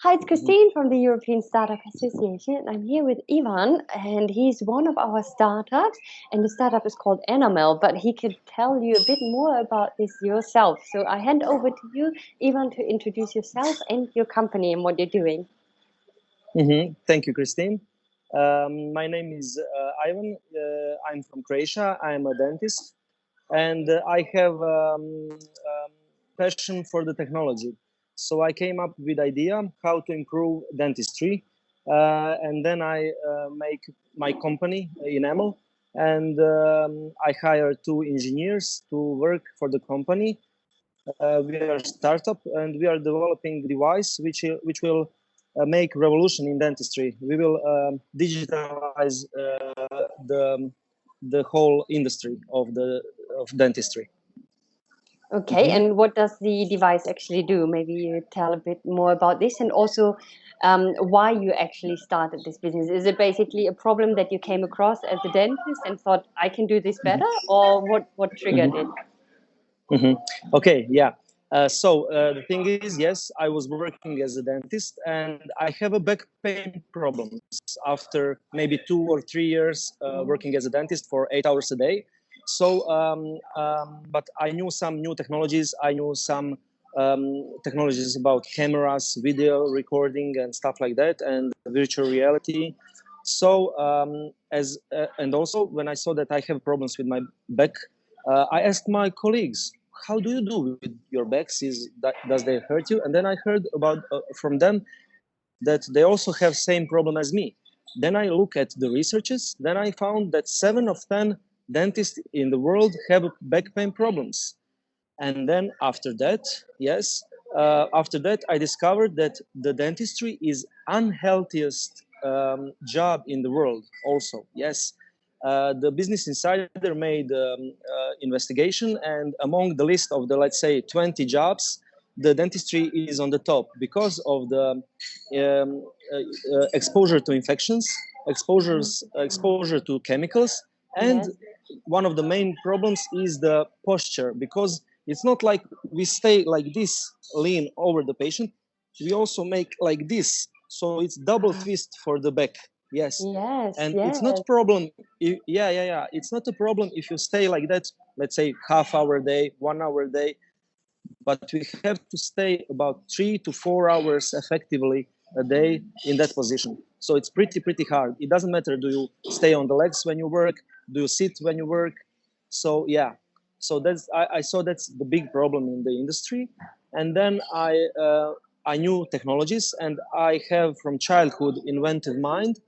Hi, it's Christine from the European Startup Association. I'm here with Ivan, and he's one of our startups, and the startup is called Enamel, but he could tell you a bit more about this yourself. So I hand over to you, Ivan, to introduce yourself and your company and what you're doing. Thank you, Christine. My name is Ivan. I'm from Croatia. I'm a dentist, and I have passion for the technology. So I came up with idea how to improve dentistry, and then I make my company Enamel, and I hire two engineers to work for the company. We are a startup, and we are developing device which will make revolution in dentistry. We will digitalize the whole industry of dentistry. Okay, and what does the device actually do? Maybe you tell a bit more about this, and also why you actually started this business. Is it basically a problem that you came across as a dentist and thought, I can do this better, or what triggered it? Okay, yeah. The thing is, yes, I was working as a dentist, and I have a back pain problems after maybe 2 or 3 years working as a dentist for 8 hours a day. But I knew some new technologies. I knew some technologies about cameras, video recording, and stuff like that, and virtual reality. And also when I saw that I have problems with my back, I asked my colleagues, how do you do with your backs? Does they hurt you? And then I heard about from them that they also have same problem as me. Then I look at the researches. Then I found that 7 of 10 dentists in the world have back pain problems. And then after that, I discovered that the dentistry is unhealthiest job in the world. Also, yes. The Business Insider made investigation, and among the list of the, let's say, 20 jobs, the dentistry is on the top because of the exposure to infections, exposure to chemicals, and one of the main problems is the posture, because it's not like we stay like this, lean over the patient. We also make like this, so it's double twist for the back. Yes. It's not problem. It's not a problem if you stay like that, let's say half hour a day, 1 hour a day, but we have to stay about 3 to 4 hours effectively a day in that position. So it's pretty hard. It doesn't matter, do you stay on the legs when you work, do you sit when you work? So yeah, so I saw that's the big problem in the industry. And then I knew technologies, and I have from childhood inventive mind.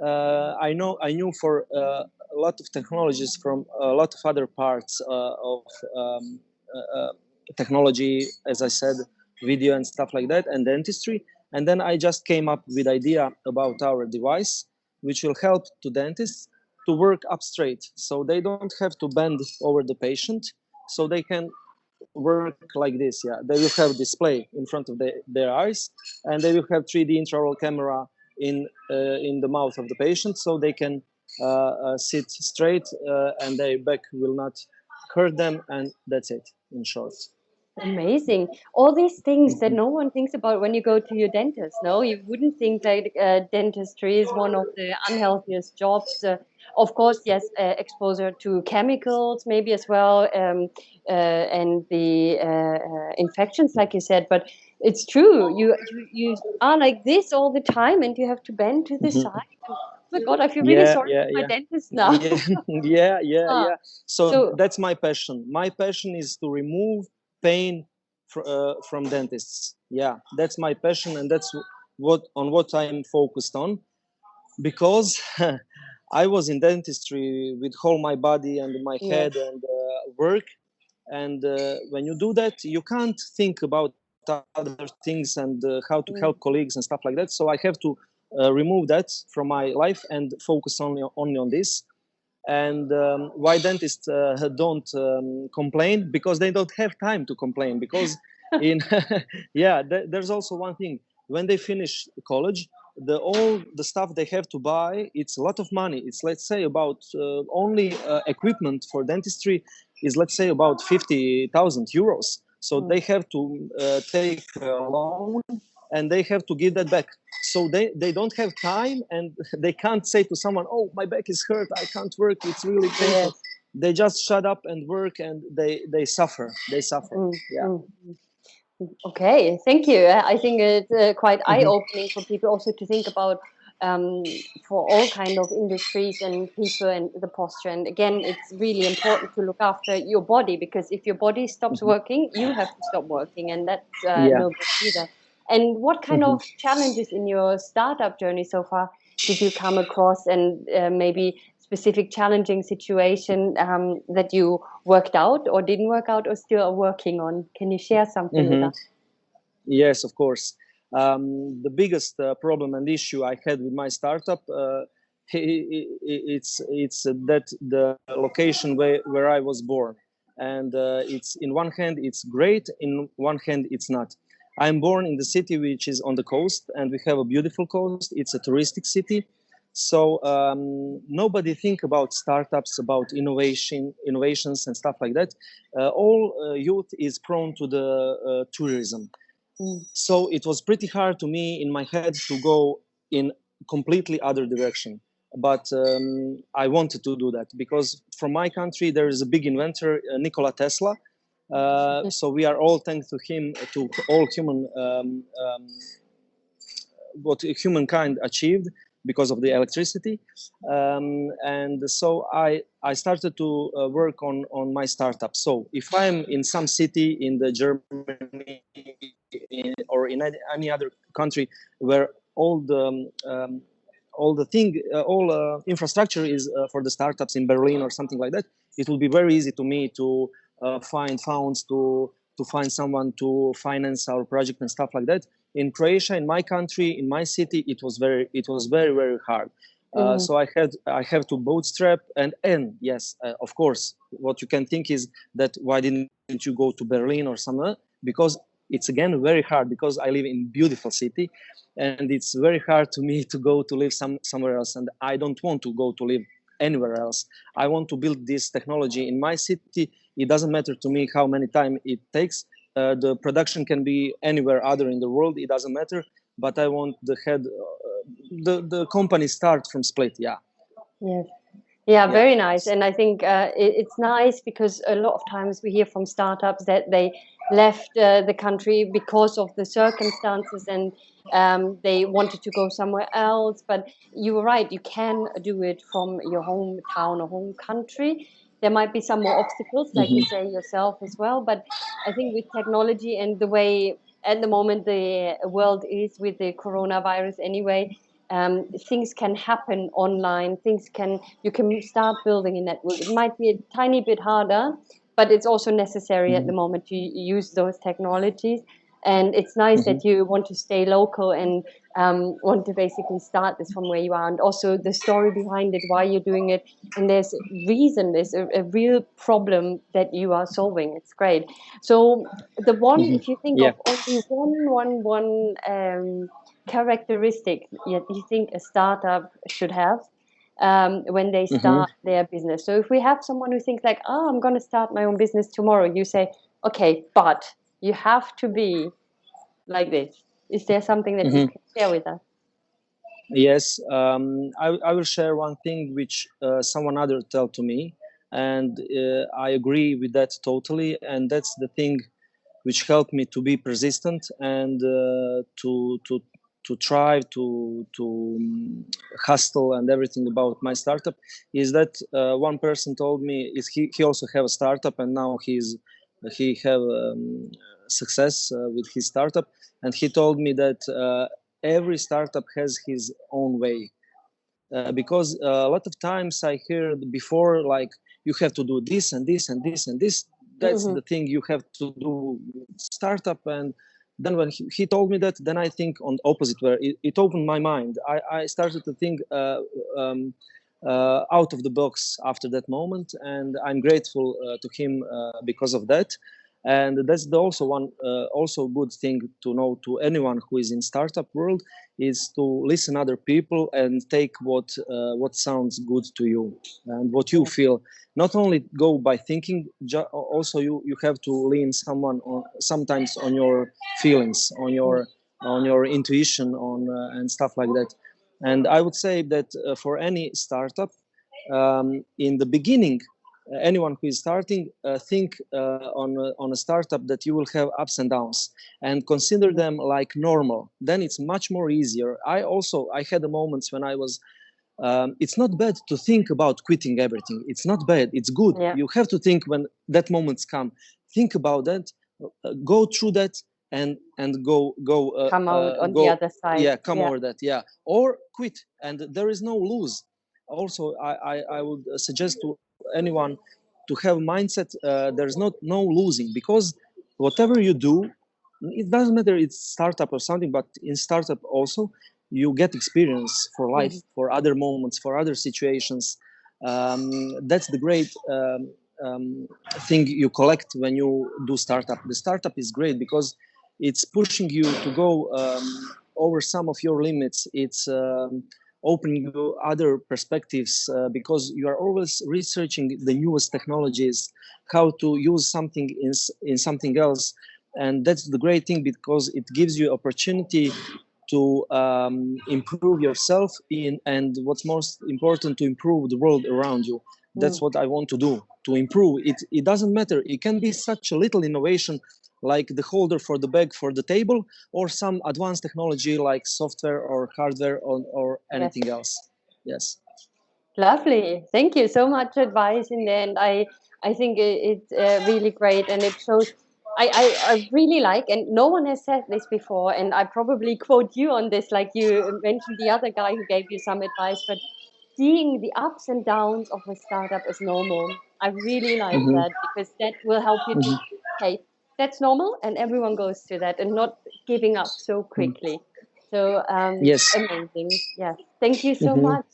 I knew for a lot of technologies from a lot of other parts of technology, as I said, video and stuff like that, and dentistry. And then I just came up with idea about our device, which will help to dentists to work up straight, so they don't have to bend over the patient, so they can work like this. Yeah, they will have display in front of their eyes, and they will have 3D intraoral camera in the mouth of the patient, so they can sit straight, and their back will not hurt them, and that's it in short. Amazing. All these things that no one thinks about when you go to your dentist. No, you wouldn't think like dentistry is one of the unhealthiest jobs. Of course, yes, exposure to chemicals maybe as well, and the infections, like you said. But it's true. You are like this all the time, and you have to bend to the side. Oh my God, I feel really sorry for my dentist now. Yeah. So that's my passion. My passion is to remove pain from dentists. Yeah, that's my passion, and that's what I'm focused on, because I was in dentistry with whole my body and my head and work, and when you do that, you can't think about other things and how to help colleagues and stuff like that. So I have to remove that from my life and focus only on this. And why dentists don't complain? Because they don't have time to complain. Because there's also one thing: when they finish college, all the stuff they have to buy, it's a lot of money. It's, let's say, about only equipment for dentistry is, let's say, about 50,000 euros. So they have to take a loan, and they have to give that back. So they don't have time, and they can't say to someone, oh, my back is hurt, I can't work, it's really painful. Yes. They just shut up and work, and they suffer. Mm, Yeah. mm. Okay, thank you. I think it's quite Mm-hmm. eye-opening for people also to think about for all kind of industries and people and the posture. And again, it's really important to look after your body, because if your body stops Mm-hmm. working, you have to stop working, and that's Yeah. no good either. And what kind Mm-hmm. of challenges in your startup journey so far did you come across, and maybe specific challenging situation that you worked out or didn't work out or still are working on? Can you share something with Mm-hmm. us? Yes, of course. The biggest problem and issue I had with my startup, it's that the location where I was born, and it's in one hand it's great, in one hand it's not. I'm born in the city which is on the coast, and we have a beautiful coast. It's a touristic city, so nobody think about startups, about innovations and stuff like that. All youth is prone to the tourism, Mm. so it was pretty hard to me in my head to go in completely other direction. But I wanted to do that because from my country there is a big inventor, Nikola Tesla. So we are all thanks to him, to all what humankind achieved because of the electricity. And so I started to work on my startup. So if I'm in some city in the Germany or in any other country where all the thing, all infrastructure is for the startups in Berlin or something like that, it will be very easy to me to find funds, to find someone to finance our project and stuff like that. In Croatia, in my country, in my city, it was very hard. Mm. So I have to bootstrap, and yes, of course, what you can think is that why didn't you go to Berlin or somewhere? Because it's again very hard, because I live in beautiful city, and it's very hard to me to go to live somewhere else, and I don't want to go to live anywhere else. I want to build this technology in my city. It doesn't matter to me how many time it takes. The production can be anywhere other in the world. It doesn't matter. But I want the company start from Split. Yeah. Yes. Yeah, Yeah. very nice. And I think it's nice because a lot of times we hear from startups that they left the country because of the circumstances, and they wanted to go somewhere else. But you were right, you can do it from your hometown or home country. There might be some more obstacles, like you Mm-hmm. say yourself as well. But I think with technology and the way at the moment the world is with the coronavirus anyway, things can happen online. Things can You can start building a network. It might be a tiny bit harder, but it's also necessary at the Mm-hmm. moment to use those technologies. And it's nice Mm-hmm. that you want to stay local and want to basically start this from where you are, and also the story behind it, why you're doing it, and there's reason, there's a real problem that you are solving. It's great. So the one, Mm-hmm. if you think Yeah. of only one characteristic you think a startup should have when they Mm-hmm. start their business. So if we have someone who thinks like, oh, I'm going to start my own business tomorrow, you say, okay, but you have to be like this. Is there something that you Mm-hmm. can share with us? Yes, I will share one thing which someone other tell to me, and I agree with that totally. And that's the thing which helped me to be persistent and to try to hustle and everything about my startup. Is that one person told me is he also have a startup, and now he have success with his startup, and he told me that every startup has his own way, because a lot of times I hear before, like, you have to do this and this and this and this. That's Mm-hmm. the thing you have to do startup. And then when he told me that, then I think on the opposite, where it opened my mind. I started to think out of the box after that moment, and I'm grateful to him because of that. And that's also one also good thing to know to anyone who is in startup world, is to listen other people and take what sounds good to you and what you Yeah. feel. Not only go by thinking, also you have to lean someone on, sometimes on your feelings, on Mm. your on your intuition, on and stuff like that. And I would say that for any startup, in the beginning, anyone who is starting, think on a startup that you will have ups and downs, and consider them like normal. Then it's much more easier. I had the moments when I was it's not bad to think about quitting everything. It's not bad. It's good. Yeah. You have to think when that moments come. Think about that, go through that, and Come out on the go, other side. yeah, come Yeah. over that, yeah, or quit. And there is no lose. Also, I would suggest to anyone to have mindset. There's no losing, because whatever you do, it doesn't matter it's startup or something, but in startup also you get experience for life, for other moments, for other situations. That's the great thing you collect when you do startup. The startup is great because it's pushing you to go over some of your limits. It's opening you other perspectives, because you are always researching the newest technologies, how to use something in something else. And that's the great thing, because it gives you opportunity to improve yourself and what's most important, to improve the world around you. That's what I want to do, to improve it. It doesn't matter, it can be such a little innovation, like the holder for the bag for the table, or some advanced technology like software or hardware, or Yes. anything else. Yes. Lovely. Thank you. So much advice in the end. I think it's really great, and it shows. I really like, and no one has said this before, and I probably quote you on this, like you mentioned the other guy who gave you some advice, but seeing the ups and downs of a startup as normal. I really like that, because that will help you to, okay, that's normal, and everyone goes through that, and not giving up so quickly. So Yes. amazing. Yes. Thank you so Mm-hmm. much.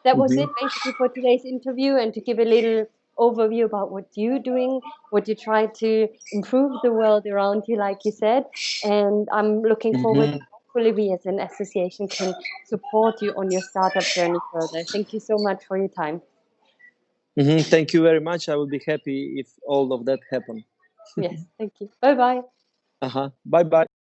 That was Mm-hmm. it basically for today's interview, and to give a little overview about what you're doing, what you try to improve the world around you, like you said. And I'm looking forward, Mm-hmm. hopefully we as an association can support you on your startup journey further. Thank you so much for your time. Mm-hmm. Thank you very much. I would be happy if all of that happened. Yes, thank you. Bye bye. Uh-huh. Bye bye.